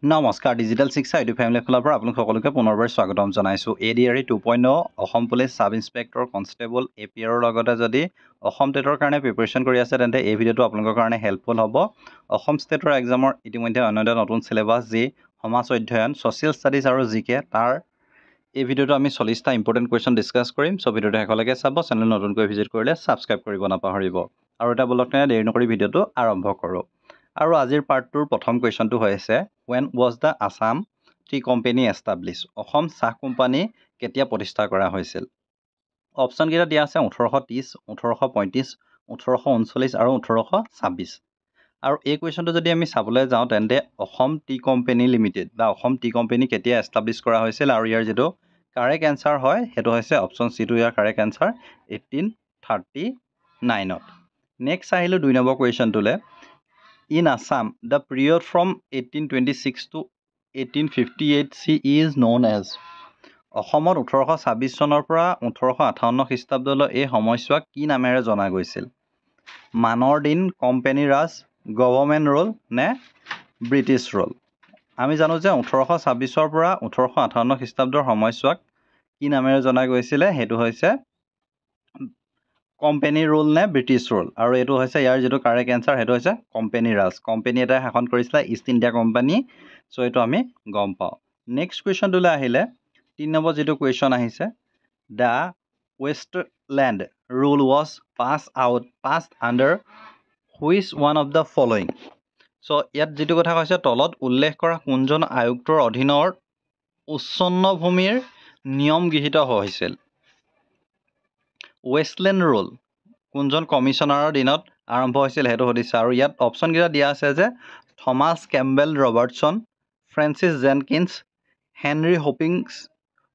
নমস্কাৰ ডিজিটেল শিক্ষা YouTube family ফালৰ পৰা আপোনালোক সকলোকে পুনৰবাৰ স্বাগতম জনাইছোঁ ADRE 2.0 Assam police sub inspector constable এপিআৰৰ লগতে যদি অসম টেটৰ কাৰণে প্ৰিপাৰেচন কৰি আছে তেন্তে এই ভিডিঅ'টো আপোনালোকৰ কাৰণে হেল্পফুল হ'ব অসম ষ্টেটৰ এক্সামৰ ইতিমধ্যে অন্য এটা নতুন সিলেবাস যি সমাজ অধ্যয়ন সোশ্যাল ষ্টাডিজ আৰু জিকে তাৰ এই ভিডিঅ'টো আমি 40টা ইম্পৰ্টেণ্ট কুৱেশ্যন ডিছকাছ কৰিম সো ভিডিঅ'টো শেষলৈকে চাব চেনেল নতুনকৈ ভিজিট কৰিলে সাবস্ক্ৰাইব কৰিব নাপাহৰিব আৰু এটা বলক দেৰি নকৰি ভিডিঅ'টো আৰম্ভ কৰোঁ আৰু আজিৰ পাৰ্টটোৰ প্ৰথম কুৱেশ্যনটো হৈছে when was the Assam Tea Company established Assam চাহ কোম্পানী কেতিয়া প্ৰতিষ্ঠা কৰা হৈছিল অপচন কেইটা দিয়া আছে 1830 1835 1839 আৰু 1826 আৰু এই কুৱেশ্যনটো যদি আমি চাবলৈ যাওঁ তেন্তে অসম টি কোম্পানী লিমিটেড বা অসম টি কোম্পানী কেতিয়া এষ্টাব্লিছ কৰা হৈছিল আৰু ইয়াৰ যেটো কাৰেক্ট আনসাৰ হয় হেতু হৈছে অপচন সি টু ইয়াৰ কাৰেক্ট আনসাৰ 1839 ত নেক্সট আহিলো 2 number কুৱেশ্যনটোলে In Assam, the period from 1826 to 1858 CE is known as অসমত 1826 চনৰ পৰা 1858 খ্ৰীষ্টাব্দলৈ এই সময়ছোৱাক কি নামেৰে জনা গৈছিল মানৰ দিন কোম্পানী ৰাজ গভৰ্ণমেণ্ট ৰোল নে ব্ৰিটিছ ৰোল আমি জানো যে 1826 ৰ পৰা 1858 খ্ৰীষ্টাব্দৰ সময়ছোৱাক কি নামেৰে জনা গৈছিল হেতু হৈছে কোম্পানী ৰোল নে ব্ৰিটিছ ৰোল আৰু এটো হৈছে ইয়াৰ যেটো কাৰেক্ট আনসাৰ হেতু হৈছে কোম্পানী ৰাজ কোম্পানী এটা শাসন কৰিছিল ইষ্ট ইণ্ডিয়া কোম্পানী সো এটো আমি গম পাও নেক্সট কুৱেশ্যনটোলৈ আহিলে 3 নম্বৰ যেটো কুৱেশ্যন আহিছে the wasteland rule was passed under which one of the following so ইয়াত যেটো কথা কৈছে তলত উল্লেখ কৰা কোনজন আয়ুক্তৰ অধীনৰ উচ্ছন্ন ভূমিৰ নিয়ম গৃহীত হৈছিল ওয়েষ্টল্যান্ড ৰুল কোনজন কমিশনাৰৰ দিনত আৰম্ভ হৈছিল হেতু হদিছে আৰু ইয়াত অপচন কেইটা দিয়া আছে যে Thomas Campbell Robertson Francis Jenkins Henry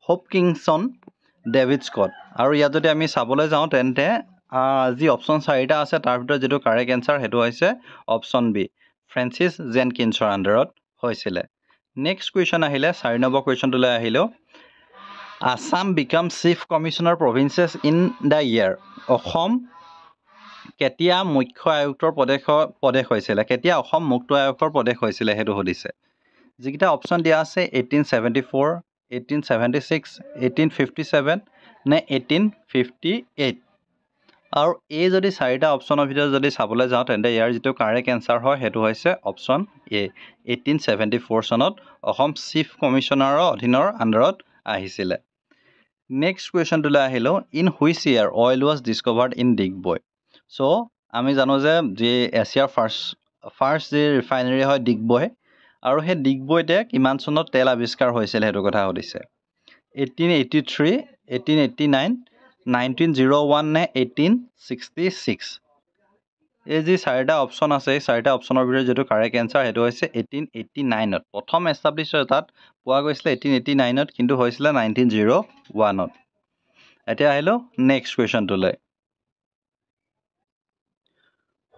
Hopkinson David Scott আৰু ইয়াত যদি আমি চাবলৈ যাওঁ তেন্তে যি অপচন 4টা আছে তাৰ ভিতৰত যেটো কাৰেক্ট আনসাৰ হেতু হৈছে অপচন বি ফ্ৰান্সিস জেনকিন্সৰ আন্ডাৰত হৈছিল নেক্সট কুৱেশ্যন আহিলে 4 নম্বৰ কুৱেশ্যনটোলৈ আহিলো Assam became chief commissioner provinces in the year Assam কেতিয়া মুখ্য আয়ুক্তৰ পদেশ হৈছিল কেতিয়া অসম মুক্ত আয়ুক্তৰ পদেশ হৈছিল হেতু হদিছে যিকিটা অপচন দিয়া আছে 1874 1876 1857 নে 1858 আৰু এই যদি 4টা অপচনৰ ভিতৰত যদি চাবলৈ যাওঁ তেন্তে ইয়াৰ যেটো কাৰেক্ট আনসাৰ হয় হেতু হৈছে অপচন এ 1874 চনত অসম চিফ কমিশনাৰৰ অধীনৰ আন্ডাৰত আহিছিল নেক্সট কুৱেশ্যনটোলৈ আহিলো in which year oil was discovered in Digboi so আমি জানো যে এছিয়াৰ ফাৰ্স্ট যে ৰিফাইনাৰী হয় ডিগবৈ আৰু হে ডিগবৈতে কিমান চনত তেল আৱিষ্কাৰ হৈছিল হেতু কথা হদিছে 1883 1889 1901 নে 1866 এই যে 4টা অপচন আছে এই 4টা অপচনৰ ভিতৰত যেটো কাৰেক্ট আনসাৰ হেতু হৈছে 1889 ত প্ৰথম এষ্টাব্লিছ তাত পোৱা গৈছিল 1889 ত কিন্তু হৈছিল 1901 ত এতিয়া আহিলো নেক্সট কুৱেশ্যনটোলৈ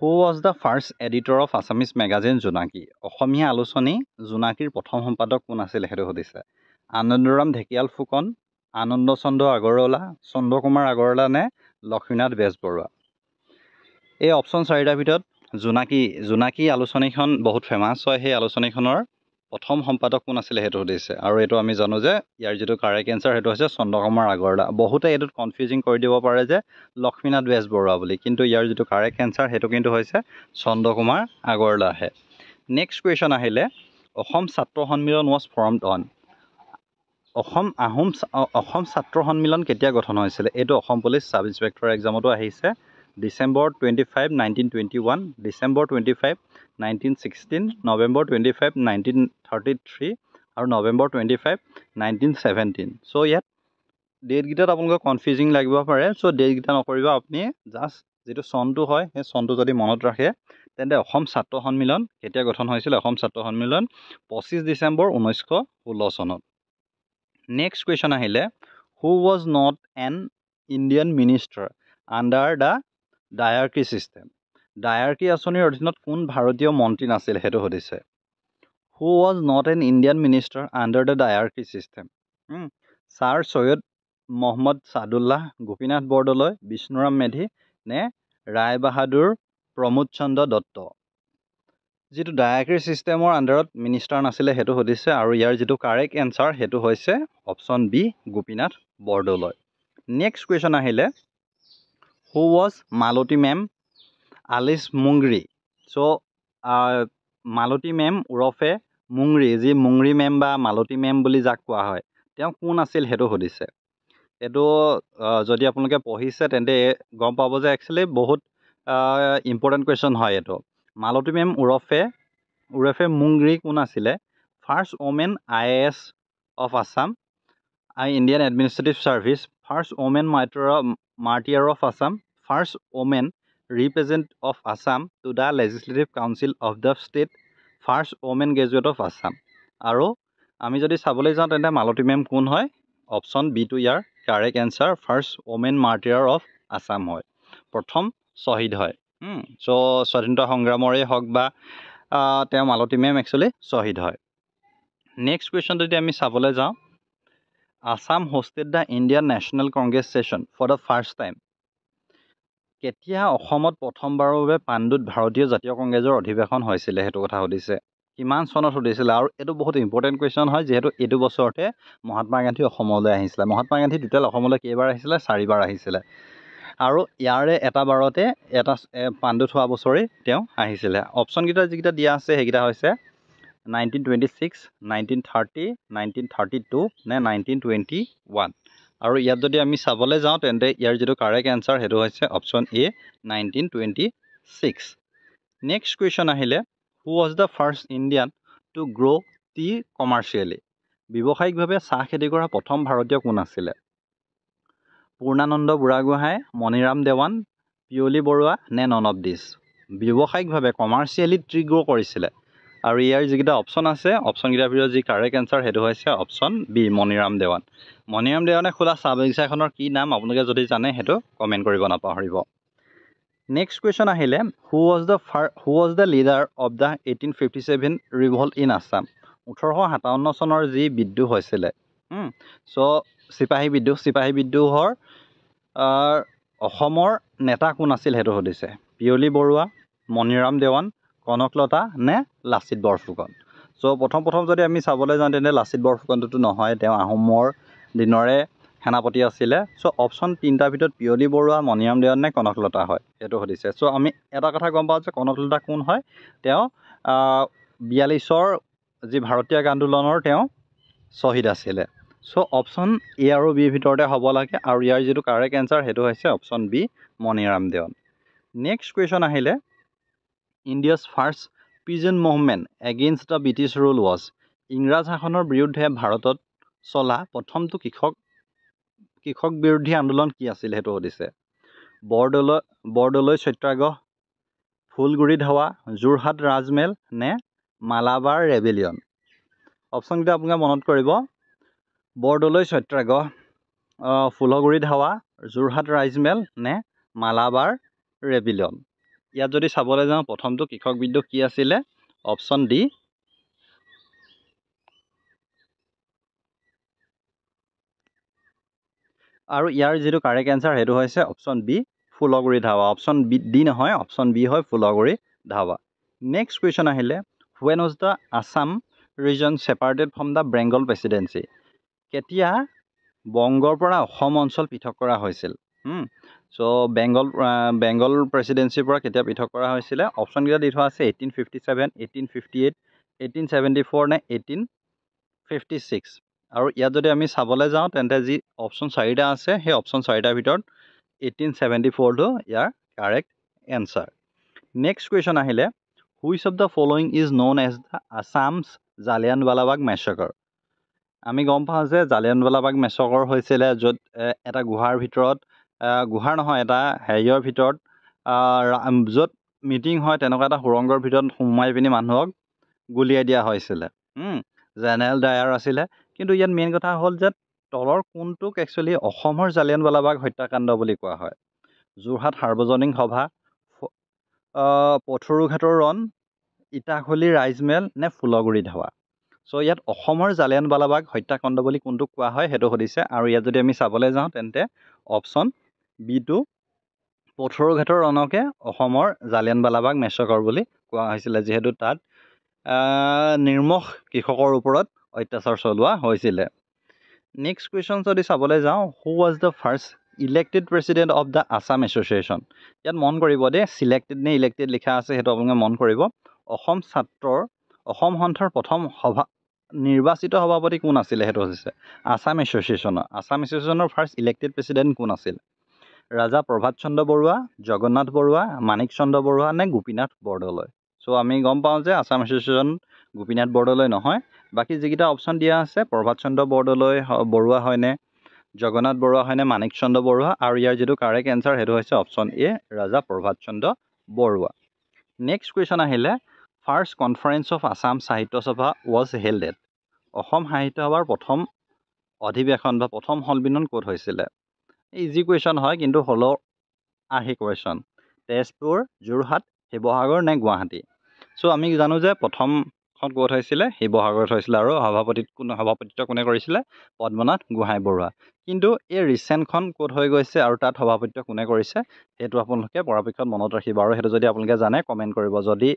Who was the first editor of Assamese magazine Junaki? Asomiya আলোচনী জোনাকীৰ প্ৰথম সম্পাদক কোন আছিল হেতু হদিছে আনন্দৰাম ঢেকিয়াল ফুকন আনন্দ চন্দ্ৰ আগৰৱালা চন্দ্ৰকুমাৰ আগৰৱালা নে লক্ষ্মীনাথ বেজবৰুৱা এই অপচন 4টাৰ ভিতৰত জোনাকী আলোচনীখন বহুত ফেমাস হয় সেই আলোচনীখনৰ প্ৰথম সম্পাদক কোন আছিল হেতু হদিছে আৰু এটো আমি জানো যে ইয়াৰ যেটো কাৰেক্ট আনসাৰ হেতু হৈছে চন্দ্ৰকুমাৰ আগৰৱালা বহুতে এটোত কনফিউজিং কৰি দিব পাৰে যে লক্ষ্মীনাথ বেজবৰুৱা বুলি কিন্তু ইয়াৰ যেটো কাৰেক্ট আনসাৰ হেতু কিন্তু হৈছে চন্দ্ৰকুমাৰ আগৰৱালা হে নেক্সট কুৱেশ্যন আহিলে অসম ছাত্ৰ সন্মিলন was formed on অসম ছাত্ৰ সন্মিলন কেতিয়া গঠন হৈছিল এটো অসম পুলিচ সাব ইন্সপেক্টৰ এক্সামতো আহিছে December 25 1921 December 25 1916 November 25 1933 আৰু November 25 1917 সো ইয়াত ডেট গিটাত আপোনালোক কনফিউজিং লাগিব পাৰে সো ডেট গিটা নকৰিবা আপুনি জাস্ট যেটো সনটো হয় সেই সনটো যদি মনত ৰাখে তেন্তে অসম ছাত্ৰ সন্মিলন কেতিয়া গঠন হৈছিল অসম ছাত্ৰ সন্মিলন 25 ডিসেম্বৰ 1916 চনত নেক্সট কুৱেশ্যন আহিলে who was not an Indian minister under the dyarchy system dyarchy আঁচনিৰ অধীনত কোন ভাৰতীয় মন্ত্ৰী নাছিল হেতু হদিছে who was not an Indian minister under the dyarchy system sir Syed Mohammad Saadulla Gopinath Bordoloi Bishnuram Medhi নে ৰায় বাহাদুৰ প্ৰমোদ চন্দ্ৰ দত্ত যিটো ডায়েক্ৰী ছিষ্টেমৰ আণ্ডাৰত মিনিষ্টাৰ নাছিলে সেইটো সুধিছে আৰু ইয়াৰ যিটো কাৰেক্ট এনচাৰ সেইটো হৈছে option B Gopinath Bordoloi. Next question আহিলে who was Malati Mem alias Mungri. So' Malati Mem ওৰফে মুংৰী, যি মুংৰী মেম বা মালতী মেম বুলি যাক কোৱা হয়, তেওঁ কোন আছিল সেইটো সুধিছে। এইটো যদি আপোনালোকে পঢ়িছে তেন্তে গম পাব যে একচুৱেলি বহুত ইম্পৰ্টেণ্ট কুৱেশ্যন হয় এইটো। মালতী মেম ওৰফে মুংৰী কোন আছিলে? First woman IAS of Assam, Indian administrative service, first woman martyr of Assam, first woman represent of Assam to the legislative council of the state, first woman graduate of Assam. আৰু আমি যদি চাবলৈ যাওঁ তেন্তে মালতী মেম কোন হয়? অপশ্যন বিটো ইয়াৰ correct answer, first woman martyr of Assam হয়, প্ৰথম শ্বহীদ হয়। চ' স্বাধীনতা সংগ্ৰামৰেই হওক বা তেওঁ মালতী মেম একচুৱেলি শ্বহীদ হয়। নেক্সট কুৱেশ্যন যদি আমি চাবলৈ যাওঁ, Assam hosted the Indian national congress session for the first time. কেতিয়া অসমত প্ৰথমবাৰৰ বাবে পাণ্ডুত ভাৰতীয় জাতীয় কংগ্ৰেছৰ অধিৱেশন হৈছিলে সেইটো কথা সুধিছে। কিমান চনত সুধিছিলে? আৰু এইটো বহুত ইম্পৰ্টেণ্ট কুৱেশ্যন হয় যিহেতু এইটো বছৰতে মহাত্মা গান্ধী অসমলৈ আহিছিলে। মহাত্মা গান্ধী টোটেল অসমলৈ কেইবাৰ আহিছিলে? 4বাৰ আহিছিলে। আৰু ইয়াৰে এটা বাৰতে পাণ্ডুত হোৱা বছৰেই তেওঁ আহিছিলে। অপশ্যনকেইটা যিকেইটা দিয়া আছে সেইকেইটা হৈছে 1926, 1930, 1932 নে 1921। আৰু ইয়াত যদি আমি চাবলৈ যাওঁ তেন্তে ইয়াৰ যিটো কাৰেক্ট এনচাৰ সেইটো হৈছে অপশ্যন এ 1926। নেক্সট কুৱেশ্যন আহিলে who was the first Indian to grow' tea commercially. ব্যৱসায়িকভাৱে চাহ খেতি কৰা প্ৰথম ভাৰতীয় কোন আছিলে? পূৰ্ণানন্দ বুঢ়াগোহাঁই, মণিৰাম দেৱান, পিয়লি বৰুৱা নে নন অফ দিছ? ব্যৱসায়িকভাৱে কমাৰ্চিয়েলি ট্ৰি গ্ৰ' কৰিছিলে। আৰু ইয়াৰ যিকেইটা অপশ্যন আছে অপশ্যনকেইটাৰ ভিতৰত যি কাৰেক্ট এনচাৰ সেইটো হৈছে অপশ্যন বি মণিৰাম দেৱান। মণিৰাম দেৱানে খোলা চাহ বাগিচাখনৰ কি নাম? আপোনালোকে যদি জানে সেইটো কমেণ্ট কৰিব নাপাহৰিব। নেক্সট কুৱেশ্যন আহিলে who was the leader of the 1857 revolt in Assam. 1857 চনৰ যি বিদ্ৰোহ হৈছিলে, চ' চিপাহী বিদ্ৰোহৰ অসমৰ নেতা কোন আছিল সেইটো সুধিছে। পিয়লি বৰুৱা, মণিৰাম দেৱান, কনকলতা নে লাচিত বৰফুকন? চ' প্ৰথম যদি আমি চাবলৈ যাওঁ তেন্তে লাচিত বৰফুকনটোতো নহয়, তেওঁ আহোমৰ দিনৰে সেনাপতি আছিলে। চ' অপশ্যন তিনিটাৰ ভিতৰত পিয়লি বৰুৱা, মণিৰাম দেৱান নে কনকলতা হয় সেইটো সুধিছে। চ' আমি এটা কথা গম পাওঁ যে কনকলতা কোন হয়? তেওঁ 42ৰ যি ভাৰতীয় আন্দোলনৰ তেওঁ শ্বহীদ আছিলে। চ' অপশ্যন এ আৰু বিৰ ভিতৰতে হ'ব লাগে আৰু ইয়াৰ যিটো কাৰেক্ট এনচাৰ সেইটো হৈছে option B Maniram Dewan. Next question আহিলে India's first peasant movement against the British rule was. ইংৰাজ শাসনৰ বিৰুদ্ধে ভাৰতত চলা প্ৰথমটো কৃষক বিৰোধী আন্দোলন কি আছিল সেইটো সুধিছে। বৰদলৈ সত্যাগ্ৰহ, ফুলগুৰি ধাৱা, যোৰহাট ৰাজমেল নে মালাবাৰ ৰেবেলিয়ন? অপশ্যনকেইটা আপোনালোকে মনত কৰিব। বৰদলৈ সত্যাগ্ৰহ, ফুলগুৰি ধাৱা, যোৰহাট ৰাজমেল নে মালাবাৰ ৰেবেলিয়ন? ইয়াত যদি চাবলৈ যাওঁ প্ৰথমটো কৃষক বিদ্ৰোহ কি আছিলে? অপশ্যন ডি আৰু ইয়াৰ যিটো কাৰেক্ট এনচাৰ সেইটো হৈছে option B Phulaguri Dhawa. Option D নহয়, অপশ্যন বি হয় ফুলগুৰি ধাৱা। নেক্সট কুৱেশ্যন আহিলে when was the Assam region separated from the Bengal presidency. কেতিয়া বংগৰ পৰা অসম অঞ্চল পৃথক কৰা হৈছিল? চ' বেংগল প্ৰেচিডেঞ্চিৰ পৰা কেতিয়া পৃথক কৰা হৈছিলে? অপশ্যনকেইটা দি থোৱা আছে 1857, 1858, 1874 নে 1856। আৰু ইয়াত যদি আমি চাবলৈ যাওঁ তেন্তে যি অপশ্যন 4টা আছে সেই অপশ্যন 4টাৰ ভিতৰত 1874টো ইয়াৰ কাৰেক্ট এনচাৰ। নেক্সট কুৱেশ্যন আহিলে which of the following is known as the Assam's Jallianwala Bagh massacre. আমি গম পাওঁ যে জালিয়ানৱালাবাগ মেছাকাৰ হৈছিলে য'ত এটা গুহাৰ ভিতৰত এটা হেৰিয়ৰ ভিতৰত য'ত মিটিং হয় তেনেকুৱা এটা সুৰংগৰ ভিতৰত সোমাই পিনি মানুহক গুলিয়াই দিয়া হৈছিলে। জেনেৰেল ডায়াৰ আছিলে। কিন্তু ইয়াত মেইন কথা হ'ল যে তলৰ কোনটোক একচুৱেলি অসমৰ জালিয়ানৱালাবাগ হত্যাকাণ্ড বুলি কোৱা হয়? যোৰহাট সাৰ্বজনীন সভা, পথৰুঘাটৰ ৰণ, ইটাখুলি ৰাইজমেল নে ফুলগুৰি ধাৱা? চ' ইয়াত অসমৰ জালিয়ানৱালাবাগ হত্যাকাণ্ড বুলি কোনটোক কোৱা হয় সেইটো সুধিছে। আৰু ইয়াত যদি আমি চাবলৈ যাওঁ তেন্তে অপশ্যন বিটো পথৰুঘাটৰ ৰণকে অসমৰ জালিয়ানৱালাবাগ মেছাকাৰ বুলি কোৱা হৈছিলে যিহেতু তাত নিৰ্মখ কৃষকৰ ওপৰত অত্যাচাৰ চলোৱা হৈছিলে নেক্সট কুৱেশ্যন যদি চাবলৈ যাওঁ হু was the first elected president of the Assam association ইয়াত মন কৰিব দেই চিলেক্টেড নে ইলেক্টেড লিখা আছে সেইটো আপোনালোকে মন কৰিব অসম সন্থৰ প্ৰথম নিৰ্বাচিত সভাপতি কোন আছিলে সেইটো হৈছে আছাম এছ'চিয়েশ্যনৰ ফাৰ্ষ্ট ইলেক্টেড প্ৰেচিডেণ্ট কোন আছিল ৰাজা প্ৰভাত চন্দ্ৰ বৰুৱা জগন্নাথ বৰুৱা মাণিক চন্দ্ৰ বৰুৱা নে গোপীনাথ বৰদলৈ চ' আমি গম পাওঁ যে আছাম এছ'চিয়েশ্যন গোপীনাথ বৰদলৈ নহয় বাকী যিকেইটা অপশ্যন দিয়া আছে প্ৰভাত চন্দ্ৰ বৰুৱা হয়নে জগন্নাথ বৰুৱা হয়নে মাণিক চন্দ্ৰ বৰুৱা আৰু ইয়াৰ যিটো কাৰেক্ট এনচাৰ সেইটো হৈছে option A Raja Prabhat Chandra Barua next question আহিলে first conference of Assam Sahitya Sabha was held at Assam সাহিত্য সভাৰ প্ৰথম অধিৱেশন বা প্ৰথম সন্মিলন ক'ত হৈছিলে ইজি কুৱেশ্যন হয় কিন্তু হ'লেও আহি কুৱেশ্যন তেজপুৰ যোৰহাট শিৱসাগৰ নে গুৱাহাটী চ' আমি জানো যে প্ৰথমখন ক'ত হৈছিলে শিৱসাগৰত হৈছিলে আৰু সভাপতিত্ব কোনে কৰিছিলে পদ্মনাথ গোহাঁই বৰুৱা কিন্তু এই ৰিচেণ্টখন ক'ত হৈ গৈছে আৰু তাত সভাপতিত্ব কোনে কৰিছে সেইটো আপোনালোকে পৰাপক্ষত মনত ৰাখিব আৰু সেইটো যদি আপোনালোকে জানে কমেণ্ট কৰিব যদি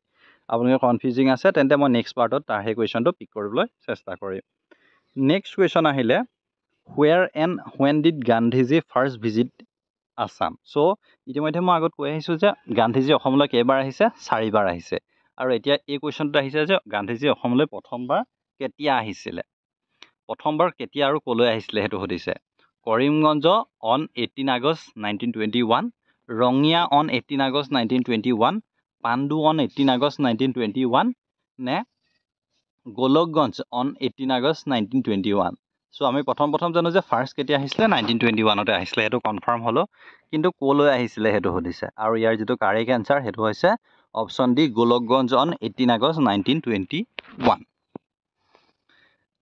আপোনালোকে কনফিউজিং আছে তেন্তে মই নেক্সট পাৰ্টত তাৰ সেই কুৱেশ্যনটো পিক কৰিবলৈ চেষ্টা কৰিম নেক্সট কুৱেশ্যন আহিলে where and when did Gandhiji first visit Assam so' ইতিমধ্যে মই আগত কৈ আহিছোঁ যে গান্ধীজী অসমলৈ কেইবাৰ আহিছে 4বাৰ আহিছে আৰু এতিয়া এই কুৱেশ্যনটো আহিছে যে গান্ধীজী অসমলৈ প্ৰথমবাৰ কেতিয়া আহিছিলে প্ৰথমবাৰ কেতিয়া আৰু ক'লৈ আহিছিলে সেইটো সুধিছে Karimganj on 18 August 1921 Rangia on 18 August 1921 Pandu on 18 August 1921 নে গোলকগঞ্জ অন 18 আগষ্ট 1921 চ' আমি প্ৰথম জানো যে ফাৰ্ষ্ট কেতিয়া আহিছিলে 1921তে আহিছিলে সেইটো কনফাৰ্ম হ'লো কিন্তু ক'লৈ আহিছিলে সেইটো সুধিছে আৰু ইয়াৰ যিটো কাৰেক্ট এনচাৰ সেইটো হৈছে option D Golakganj on 18 August 1921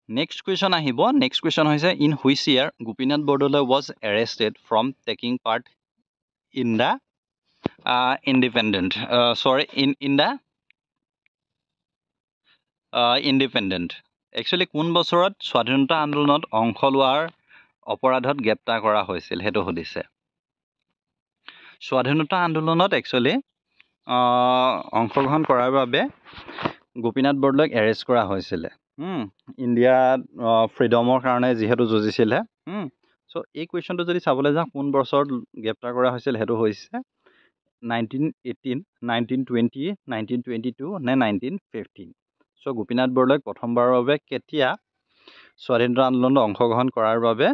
next question আহিব নেক্সট কুৱেশ্যন হৈছে in which year Gopinath Bordoloi was arrested from taking part in the independent actually কোন বছৰত স্বাধীনতা আন্দোলনত অংশ লোৱাৰ অপৰাধত গ্ৰেপ্তাৰ কৰা হৈছিল সেইটো সুধিছে স্বাধীনতা আন্দোলনত একচুৱেলি অংশগ্ৰহণ কৰাৰ বাবে গোপীনাথ বৰদলৈক এৰেষ্ট কৰা হৈছিলে ইণ্ডিয়াত ফ্ৰীডমৰ কাৰণে যিহেতু যুঁজিছিলে চ' এই কুৱেশ্যনটো যদি চাবলৈ যাওঁ কোন বছৰত গ্ৰেপ্তাৰ কৰা হৈছিল সেইটো হৈছে 1918 1920 1922 নে 1915 চ' গোপীনাথ বৰদলৈক প্ৰথমবাৰৰ বাবে কেতিয়া স্বাধীনতা আন্দোলনত অংশগ্ৰহণ কৰাৰ বাবে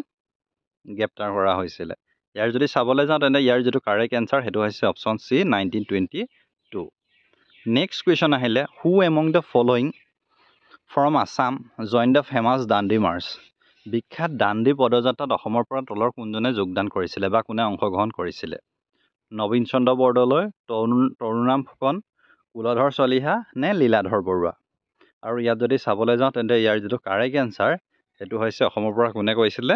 গ্ৰেপ্তাৰ কৰা হৈছিলে ইয়াৰ যদি চাবলৈ যাওঁ তেন্তে ইয়াৰ যিটো কাৰেক্ট এনচাৰ সেইটো হৈছে অপশ্যন চি 1922 নেক্সট কুৱেশ্যন আহিলে who among the following from Assam join the famous Dandi March বিখ্যাত দাণ্ডি পদযাত্ৰাত অসমৰ পৰা তলৰ কোনজনে যোগদান কৰিছিলে বা কোনে অংশগ্ৰহণ কৰিছিলে নবীন চন্দ্ৰ বৰদলৈ তৰুণৰাম ফুকন কুলধৰ চলিহা নে লীলাধৰ বৰুৱা আৰু ইয়াত যদি চাবলৈ যাওঁ তেন্তে ইয়াৰ যিটো কাৰেক্ট এনচাৰ সেইটো হৈছে অসমৰ পৰা কোনে কৰিছিলে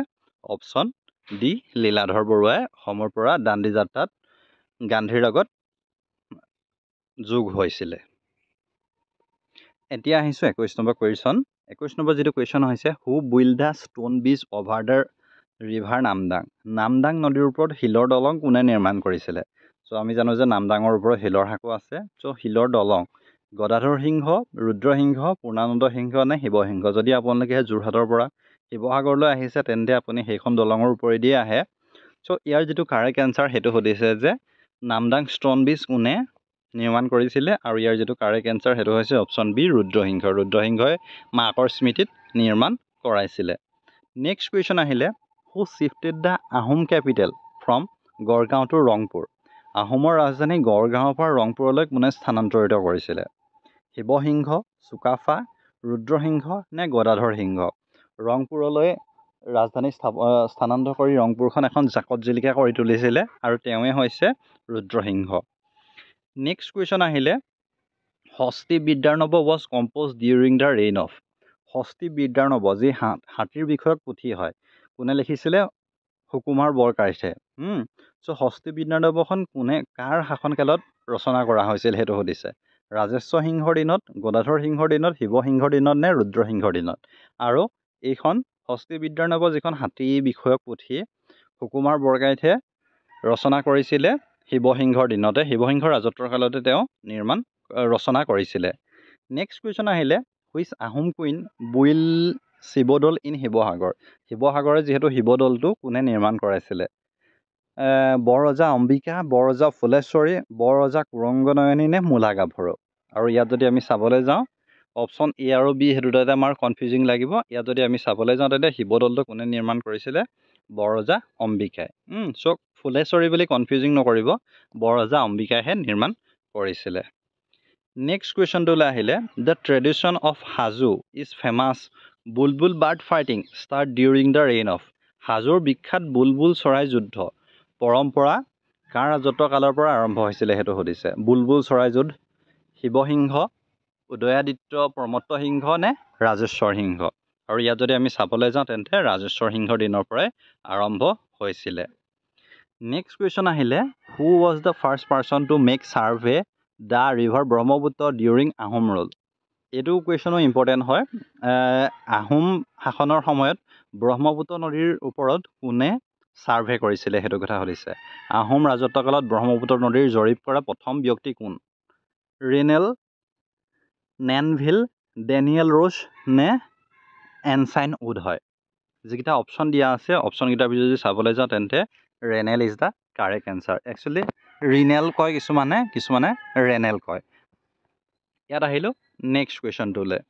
অপশ্যন ডি লীলাধৰ বৰুৱাই অসমৰ পৰা দাণ্ডি যাত্ৰাত গান্ধীৰ লগত যোগ হৈছিলে এতিয়া আহিছোঁ 21 নম্বৰ কুৱেশ্যন 21 নম্বৰ যিটো কুৱেশ্যন হৈছে হু build the stone bridge over the river Namdang নদীৰ ওপৰত শিলৰ দলং কোনে নিৰ্মাণ কৰিছিলে চ' আমি জানো যে নামদাঙৰ ওপৰত শিলৰ সাঁকো আছে চ' শিলৰ দলং গদাধৰ সিংহ ৰুদ্ৰসিংহ পূৰ্ণানন্দ সিংহ নে শিৱসিংহ যদি আপোনালোকে যোৰহাটৰ পৰা শিৱসাগৰলৈ আহিছে তেন্তে আপুনি সেইখন দলঙৰ ওপৰেদিয়ে আহে চ' ইয়াৰ যিটো কাৰেক্ট এনচাৰ সেইটো সুধিছে যে নামদাং ষ্টোন ব্ৰিজ কোনে নিৰ্মাণ কৰিছিলে আৰু ইয়াৰ যিটো কাৰেক্ট এনচাৰ সেইটো হৈছে অপশ্যন বি ৰুদ্ৰসিংহই মাকৰ স্মৃতিত নিৰ্মাণ কৰাইছিলে নেক্সট কুৱেশ্যন আহিলে who shifted the Ahom capital from Garhgaon to Rangpur আহোমৰ ৰাজধানী গড়গাঁৱৰ পৰা ৰংপুৰলৈ কোনে স্থানান্তৰিত কৰিছিলে শিৱসিংহ চুকাফা ৰুদ্ৰসিংহ নে গদাধৰ সিংহ ৰংপুৰলৈ ৰাজধানী স্থানান্তৰ কৰি ৰংপুৰখন এখন জাকত জিলিকা কৰি তুলিছিলে আৰু তেওঁৱে হৈছে ৰুদ্ৰসিংহ নেক্সট কুৱেশ্যন আহিলে Hasti Vidyarnava was compose during the reign of Hasti Vidyarnava যি হাতীৰ বিষয়ক পুথি হয় কোনে লিখিছিলে সুকুমাৰ বৰকাইথে চ' হস্তি বিদ্যাৰ্ণৱখন কাৰ শাসনকালত ৰচনা কৰা হৈছিল সেইটো সুধিছে ৰাজেশ্বৰ সিংহৰ দিনত গদাধৰ সিংহৰ দিনত শিৱসিংহৰ দিনত নে ৰুদ্ৰসিংহৰ দিনত আৰু এইখন হস্তি বিদ্যাৰ্ণৱ যিখন হাতী বিষয়ক পুথি সুকুমাৰ বৰকাইথে ৰচনা কৰিছিলে শিৱসিংহৰ দিনতে শিৱসিংহৰ ৰাজত্বৰ কালতে তেওঁ নিৰ্মাণ ৰচনা কৰিছিলে নেক্সট কুৱেশ্যন আহিলে which Ahom queen built Shivadol in Sivasagar শিৱসাগৰে যিহেতু শিৱদৌলটো কোনে নিৰ্মাণ কৰাইছিলে বৰৰজা অম্বিকা বৰৰজা ফুলেশ্বৰী বৰৰজা কুৰংগনয়নী নে মূলা গাভৰু আৰু ইয়াত যদি আমি চাবলৈ যাওঁ অপশ্যন এ আৰু বি সেই দুটাতে আমাৰ কনফিউজিং লাগিব ইয়াত যদি আমি চাবলৈ যাওঁ তেতিয়া শিৱদৌলটো কোনে নিৰ্মাণ কৰিছিলে বৰৰজা অম্বিকাই চ' ফুলেশ্বৰী বুলি কনফিউজিং নকৰিব বৰৰজা অম্বিকাইহে নিৰ্মাণ কৰিছিলে নেক্সট কুৱেশ্যনটোলৈ আহিলে the tradition of Hajo is famous Bulbul bird fighting start during the reign of হাজোৰ বিখ্যাত বুলবুল চৰাই যুদ্ধ পৰম্পৰা কাৰ ৰাজত্ব কালৰ পৰা আৰম্ভ হৈছিলে সেইটো সুধিছে বুলবুল চৰাই যুদ্ধ শিৱসিংহ উদয়াদিত্য প্ৰমত্ত সিংহ নে ৰাজেশ্বৰ সিংহ আৰু ইয়াত যদি আমি চাবলৈ যাওঁ তেন্তে ৰাজেশ্বৰ সিংহৰ দিনৰ পৰাই আৰম্ভ হৈছিলে নেক্সট কুৱেশ্যন আহিলে who was the first person to make survey the river Brahmaputra during Ahom rule এইটো কুৱেশ্যনো ইম্পৰ্টেণ্ট হয় আহোম শাসনৰ সময়ত ব্ৰহ্মপুত্ৰ নদীৰ ওপৰত কোনে ছাৰ্ভে কৰিছিলে সেইটো কথা সুধিছে আহোম ৰাজত্বকালত ব্ৰহ্মপুত্ৰ নদীৰ জৰীপ কৰা প্ৰথম ব্যক্তি কোন ৰিনেল নেনভিল ডেনিয়েল ৰোজ নে এনচাইন উড হয় যিকেইটা অপশ্যন দিয়া আছে অপশ্যনকেইটাৰ ভিতৰত যদি চাবলৈ যাওঁ তেন্তে Rennell is the correct answer actually Rennell কয় কিছুমানে ৰেনেল কয় ইয়াত আহিলোঁ নেক্সট কুৱেশ্যনটোলৈ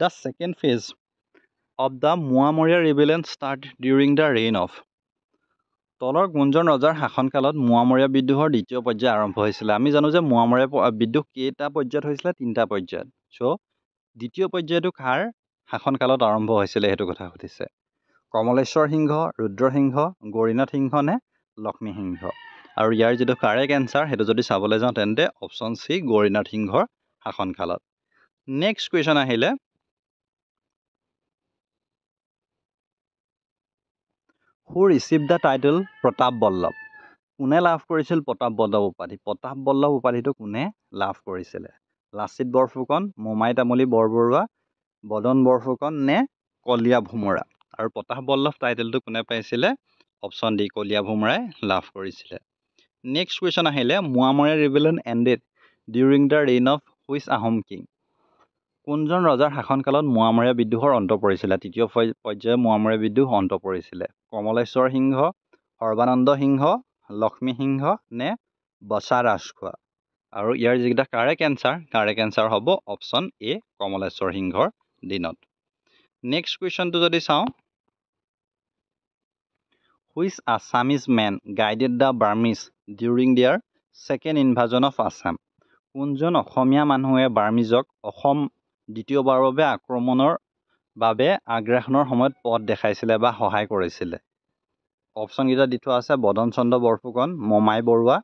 the second phase of the Moamoria rebellion start during the reign of তলৰ কোনজন ৰজাৰ শাসনকালত মোৱামৰীয়া বিদ্ৰোহৰ দ্বিতীয় পৰ্যায় আৰম্ভ হৈছিলে আমি জানো যে মোৱামৰীয়া বিদ্ৰোহ কেইটা পৰ্যায়ত হৈছিলে 3টা পৰ্যায়ত চ' দ্বিতীয় পৰ্যায়টো কাৰ শাসনকালত আৰম্ভ হৈছিলে সেইটো কথা সুধিছে কমলেশ্বৰ সিংহ ৰুদ্ৰসিংহ গৌৰীনাথ সিংহ নে লক্ষ্মী সিংহ আৰু ইয়াৰ যিটো কাৰেক্ট এনচাৰ সেইটো যদি চাবলৈ যাওঁ তেন্তে অপশ্যন চি গৌৰীনাথ সিংহৰ শাসনকালত নেক্সট কুৱেশ্যন আহিলে who receive the title Pratap Ballabh কোনে লাভ কৰিছিল প্ৰতাপ বল্লভ উপাধিটো কোনে লাভ কৰিছিলে লাচিত বৰফুকন মোমাই তামুলী বৰবৰুৱা বদন বৰফুকন নে কলীয়া ভোমোৰা আৰু প্ৰতাপ বল্লভ টাইটেলটো কোনে পাইছিলে অপশ্যন ডি কলীয়া ভোমোৰাই লাভ কৰিছিলে নেক্সট কুৱেশ্যন আহিলে Moamoria rebellion ended during the reign of which Ahom king কোনজন ৰজাৰ শাসনকালত মোৱামৰীয়া বিদ্ৰোহৰ অন্ত পৰিছিলে তৃতীয় পৰ্যায়ৰ মোৱামৰীয়া বিদ্ৰোহ অন্ত পৰিছিলে কমলেশ্বৰ সিংহ সৰ্বানন্দ সিংহ লক্ষ্মী সিংহ নে বচা ৰাজখোৱা আৰু ইয়াৰ যিকেইটা কাৰেক্ট এনচাৰ হ'ব অপশ্যন এ কমলেশ্বৰ সিংহৰ দিনত নেক্সট কুৱেশ্যনটো যদি চাওঁ which Assamese men guided the Burmese during their second invasion of Assam কোনজন অসমীয়া মানুহে বাৰ্মিজক অসম দ্বিতীয়বাৰৰ বাবে আক্ৰমণৰ বাবে আগ্ৰাসনৰ সময়ত পথ দেখাইছিলে বা সহায় কৰিছিলে অপশ্যনকেইটা দি থোৱা আছে বদন চন্দ্ৰ বৰফুকন মোমাই বৰুৱা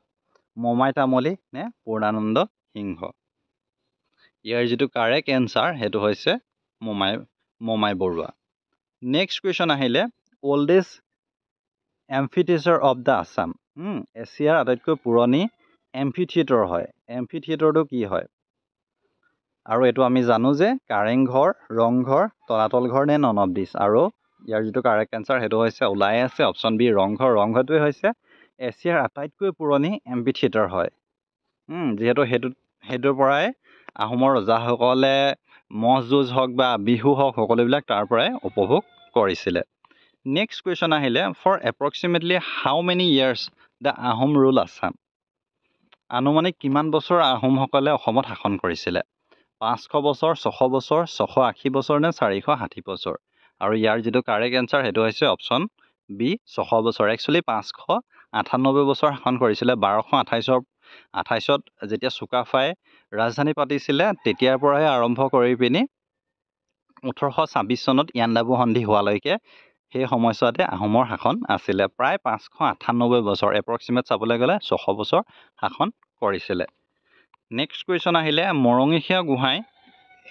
মোমাই তামুলী নে পূৰ্ণানন্দ সিংহ ইয়াৰ যিটো কাৰেক্ট এনচাৰ সেইটো হৈছে মোমাই বৰুৱা নেক্সট কুৱেশ্যন আহিলে oldest amphitheatre of the Assam এছিয়াৰ আটাইতকৈ পুৰণি এম্ফিথিয়েটাৰ হয় এম্ফিথিয়েটাৰটো কি হয় আৰু এইটো আমি জানো যে কাৰেংঘৰ ৰংঘৰ তলাতল ঘৰ নে নন অফ দিছ আৰু ইয়াৰ যিটো কাৰেক্ট এনচাৰ সেইটো হৈছে ওলাই আছে অপশ্যন বি ৰংঘৰটোৱে হৈছে এছিয়াৰ আটাইতকৈ পুৰণি এম্ফিথিয়েটাৰ হয় যিহেতু সেইটোৰ পৰাই আহোমৰ ৰজাসকলে মহ যুঁজ হওক বা বিহু হওক সকলোবিলাক তাৰ পৰাই উপভোগ কৰিছিলে নেক্সট কুৱেশ্যন আহিলে for approximately how many years the Ahom rule Assam আনুমানিক কিমান বছৰ আহোমসকলে অসমত শাসন কৰিছিলে 500 বছৰ 600 বছৰ 680 বছৰ নে 460 বছৰ আৰু ইয়াৰ যিটো কাৰেক্ট এনচাৰ সেইটো হৈছে অপশ্যন বি 600 বছৰ একচুৱেলি 598 বছৰ শাসন কৰিছিলে 1228ত যেতিয়া চুকাফাই ৰাজধানী পাতিছিলে তেতিয়াৰ পৰাই আৰম্ভ কৰি পিনি 1826 চনত ইয়াণ্ডাবু সন্ধি হোৱালৈকে সেই সময়ছোৱাতে আহোমৰ শাসন আছিলে প্ৰায় 598 বছৰ এপ্ৰক্সিমেট চাবলৈ গ'লে 600 বছৰ শাসন কৰিছিলে নেক্সট কুৱেশ্যন আহিলে Morangia Gohain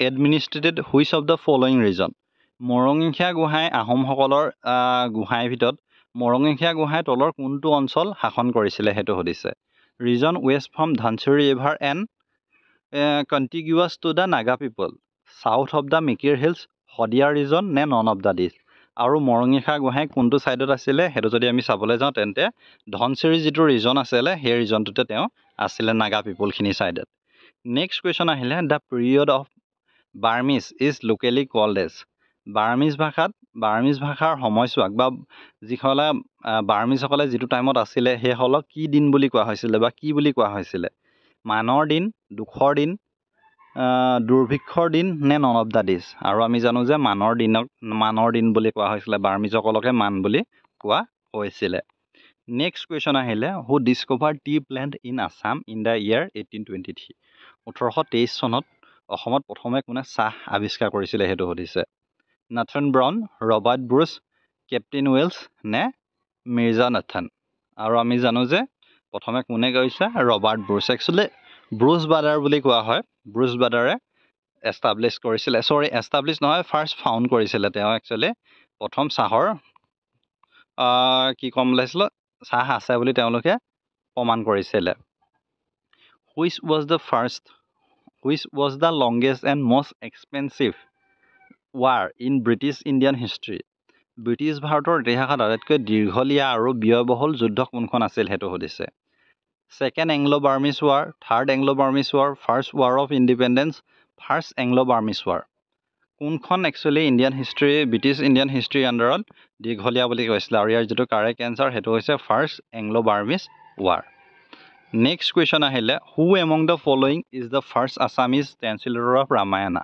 administered which of the following region Morangia Gohain আহোমসকলৰ গোহাঁইৰ ভিতৰত মৰঙীয়া গোহাঁই তলৰ কোনটো অঞ্চল শাসন কৰিছিলে সেইটো সুধিছে region west from Dhansiri river and contiguous to the Naga people south of the Mikir hills Sadiya region নে নন অফ দ্য দিছ আৰু মৰঙীয়া গোহাঁই কোনটো ছাইডত আছিলে সেইটো যদি আমি চাবলৈ যাওঁ তেন্তে ধনচিৰি যিটো ৰিজন আছিলে সেই ৰিজনটোতে তেওঁ আছিলে নাগা পিপলখিনি ছাইডত নেক্সট কুৱেশ্যন আহিলে the period of Burmese is locally called as Burmese ভাষাৰ সময়ছোৱাক বা যিসকলে বাৰ্মিজসকলে যিটো টাইমত আছিলে সেইসকলক কি দিন বুলি কোৱা হৈছিলে বা কি বুলি কোৱা হৈছিলে মানৰ দিন দুখৰ দিন দুৰ্ভিক্ষৰ দিন নে নন অফ দ্য ডিজ আৰু আমি জানো যে মানৰ দিন বুলি কোৱা হৈছিলে বাৰ্মিজসকলকে মান বুলি কোৱা হৈছিলে নেক্সট কুৱেশ্যন আহিলে who discover tea plant in Assam in the year 1823 1823 চনত অসমত প্ৰথমে কোনে চাহ আৱিষ্কাৰ কৰিছিলে সেইটো সুধিছে Nathan Brown Robert Bruce captain Welsh নে মিৰ্জা নাথন আৰু আমি জানো যে প্ৰথমে কোনে কৈছে ৰবাৰ্ট ব্ৰুচ একচুৱেলি ব্ৰুচ বাদাৰ বুলি কোৱা হয় ব্ৰুচ বাদাৰে এষ্টাব্লিছ নহয় ফাৰ্ষ্ট ফাউণ্ড কৰিছিলে তেওঁ একচুৱেলি প্ৰথম চাহৰ কি ক'ম ওলাইছিল চাহ আছে বুলি তেওঁলোকে প্ৰমাণ কৰিছিলে which was the longest and most expensive war in British Indian history British ভাৰতৰ ইতিহাসত আটাইতকৈ দীঘলীয়া আৰু ব্যয়বহুল যুদ্ধ কোনখন আছিল সেইটো সুধিছে second Anglo Burmese war third Anglo Burmese war first war of independence first Anglo Burmese war কোনখন একচুৱেলি ব্ৰিটিছ ইণ্ডিয়ান হিষ্ট্ৰীৰ আণ্ডাৰত দীঘলীয়া বুলি কৈছিলে আৰু ইয়াৰ যিটো কাৰেক্ট এনচাৰ সেইটো হৈছে first Anglo Burmese war next question আহিলে who among the following is the first Assamese translator of Ramayana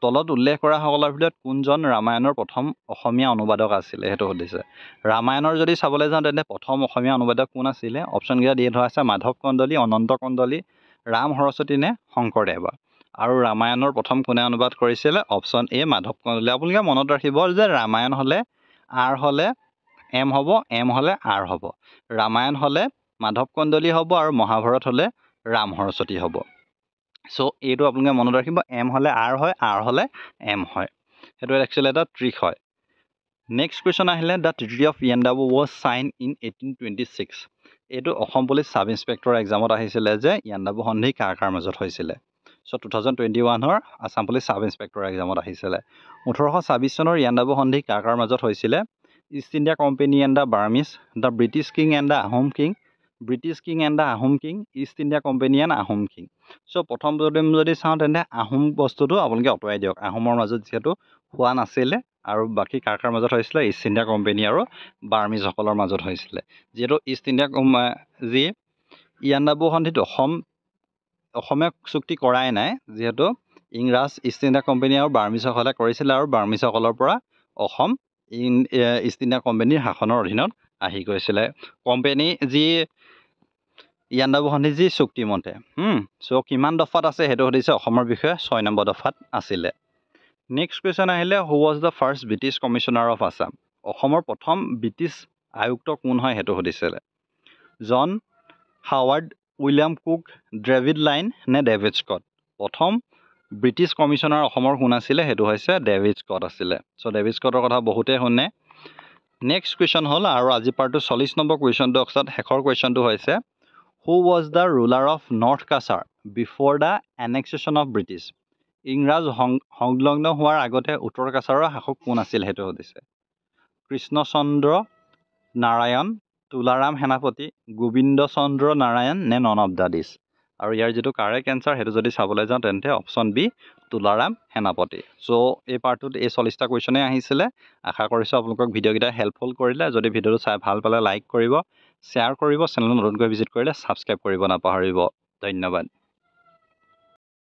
তলত উল্লেখ কৰা সকলৰ ভিতৰত কোনজন ৰামায়ণৰ প্ৰথম অসমীয়া অনুবাদক আছিলে সেইটো সুধিছে ৰামায়ণৰ যদি চাবলৈ যাওঁ তেন্তে প্ৰথম অসমীয়া অনুবাদক কোন আছিলে অপশ্যনকেইটা দি থোৱা আছে মাধৱ কন্দলী অনন্ত কন্দলী ৰাম সৰস্বতী নে শংকৰদেৱ আৰু ৰামায়ণৰ প্ৰথম কোনে অনুবাদ কৰিছিলে অপশ্যন এ মাধৱ কন্দলী আপোনালোকে মনত ৰাখিব যে ৰামায়ণ হ'লে আৰ হ'লে এম হ'ব এম হ'লে আৰ হ'ব ৰামায়ণ হ'লে মাধৱ কন্দলী হ'ব আৰু মহাভাৰত হ'লে ৰাম সৰস্বতী হ'ব চ' এইটো আপোনালোকে মনত ৰাখিব এম হ'লে আৰ হয় আৰ হ'লে এম হয় সেইটো একচুৱেলি এটা ট্ৰিক হয় নেক্সট কুৱেশ্যন আহিলে the treaty of Yandabo was sign in 1826 এইটো অসম পুলিচ ছাব ইনস্পেক্টৰ এক্সামত আহিছিলে যে ইয়াণ্ডাবু সন্ধি কাৰ কাৰ মাজত হৈছিলে চ' 2021ৰ আছাম পুলিচ ছাব ইনস্পেক্টৰ এক্সামত আহিছিলে 1826 চনৰ ইয়াণ্ডাবু সন্ধি কাৰ কাৰ মাজত হৈছিলে East India company and the Burmese the British king and the Ahom king East India company and Ahom king so' প্ৰথম যদি চাওঁ তেন্তে আহোম বস্তুটো আপোনালোকে আঁতৰাই দিয়ক আহোমৰ মাজত যিহেতু হোৱা নাছিলে আৰু বাকী কাৰ কাৰ মাজত হৈছিলে ইষ্ট ইণ্ডিয়া কোম্পানী আৰু বাৰ্মিজসকলৰ মাজত হৈছিলে যিহেতু ইষ্ট ইণ্ডিয়া যি ইয়াণ্ডাবু সন্ধিত অসমে চুক্তি কৰাই নাই যিহেতু ইংৰাজ ইষ্ট ইণ্ডিয়া কোম্পানী আৰু বাৰ্মিজসকলে কৰিছিলে আৰু বাৰ্মিজসকলৰ পৰা অসম ইষ্ট ইণ্ডিয়া কোম্পানীৰ শাসনৰ অধীনত আহি গৈছিলে কোম্পানী যি ইয়াণ্ডাবু সন্ধি যি চুক্তিমতে চ' কিমান দফাত আছে সেইটো সুধিছে অসমৰ বিষয়ে 6 নম্বৰ দফাত আছিলে নেক্সট কুৱেশ্যন আহিলে who was the first British commissioner of Assam অসমৰ প্ৰথম ব্ৰিটিছ আয়ুক্ত কোন হয় সেইটো সুধিছিলে John Howard William Cook David Lyne নে ডেভিড স্কট প্ৰথম ব্ৰিটিছ কমিশ্যনাৰ অসমৰ কোন আছিলে সেইটো হৈছে ডেভিড স্কট আছিলে চ' ডেভিড স্কটৰ কথা বহুতেই শুনে নেক্সট কুৱেশ্যন হ'ল আৰু আজি পাৰ্টটো 40 নম্বৰ কুৱেশ্যনটো অৰ্থাৎ শেষৰ কুৱেশ্যনটো হৈছে who was the ruler of North Cachar before the annexation of British ইংৰাজ সংলগ্ন হোৱাৰ আগতে উত্তৰ কাছাৰৰ শাসক কোন আছিল সেইটো সুধিছে কৃষ্ণচন্দ্ৰ নাৰায়ণ তুলাৰাম সেনাপতি গোবিন্দ চন্দ্ৰ নাৰায়ণ নে নন অফ দ্য ডিজ আৰু ইয়াৰ যিটো কাৰেক্ট এনচাৰ সেইটো যদি চাবলৈ যাওঁ তেন্তে অপশ্যন বি তুলাৰাম সেনাপতি চ' এই পাৰ্টটোত এই 40টা কুৱেশ্যনেই আহিছিলে আশা কৰিছোঁ আপোনালোকক ভিডিঅ'কেইটা হেল্পফুল কৰিলে যদি ভিডিঅ'টো চাই ভাল পালে লাইক কৰিব শ্বেয়াৰ কৰিব চেনেলটো নতুনকৈ ভিজিট কৰিলে ছাবস্ক্ৰাইব কৰিব নাপাহৰিব ধন্যবাদ